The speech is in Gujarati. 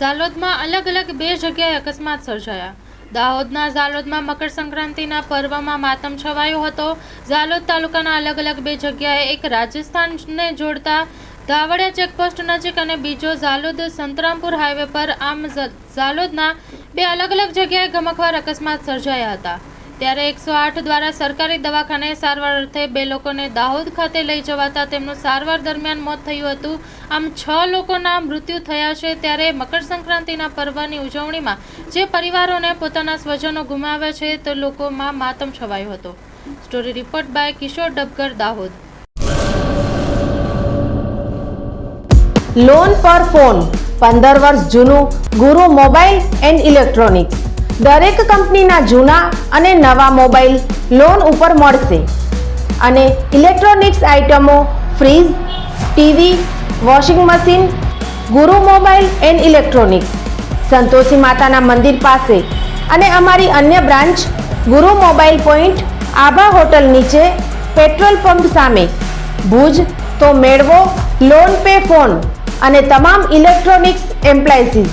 ઝાલોદમાં અલગ અલગ બે જગ્યાએ અકસ્માત સર્જાયા. દાહોદના ઝાલોદમાં મકર સંક્રાંતિના પર્વમાં માતમ છવાયો હતો. ઝાલોદ તાલુકાના અલગ અલગ બે જગ્યાએ એક રાજસ્થાનને જોડતા ધાવડિયા ચેકપોસ્ટ નજીક અને બીજો ઝાલોદ સંતરામપુર હાઈવે પર આમ ઝાલોદના બે અલગ અલગ જગ્યાએ ગમખ્વાર અકસ્માત સર્જાયા હતા. ત્યારે 108 દ્વારા સરકારી દવાખાને સારવાર અર્થે બે લોકોને દાહોદ ખાતે લઈ જવાતા તેમનું સારવાર દરમિયાન મોત થયું હતું. આમ 6 લોકોના મૃત્યુ થયા છે. ત્યારે મકર સંક્રાંતિના પર્વની ઉજવણીમાં જે પરિવારોને પોતાના સ્વજનો ગુમાવ્યા છે તે લોકોમાં માતમ છવાયો હતો. Story report by Kishor Dabgar, Dahod. Loan પર ફોન 15 વર્ષ જૂનું ગુરુ મોબાઈલ એન્ડ ઇલેક્ટ્રોનિક્સ. દરેક કંપનીના જૂના અને નવા મોબાઈલ લોન ઉપર મળશે અને ઇલેક્ટ્રોનિક્સ આઇટમો ફ્રીજ, ટીવી, વોશિંગ મશીન. ગુરુ મોબાઈલ એન્ડ ઇલેક્ટ્રોનિક્સ, સંતોષી માતાના મંદિર પાસે અને અમારી અન્ય બ્રાન્ચ ગુરુ મોબાઈલ પોઈન્ટ, આભા હોટલ નીચે, પેટ્રોલ પંપ સામે, ભુજ. તો મેળવો લોન પે ફોન અને તમામ ઇલેક્ટ્રોનિક્સ એપ્લાયન્સીસ.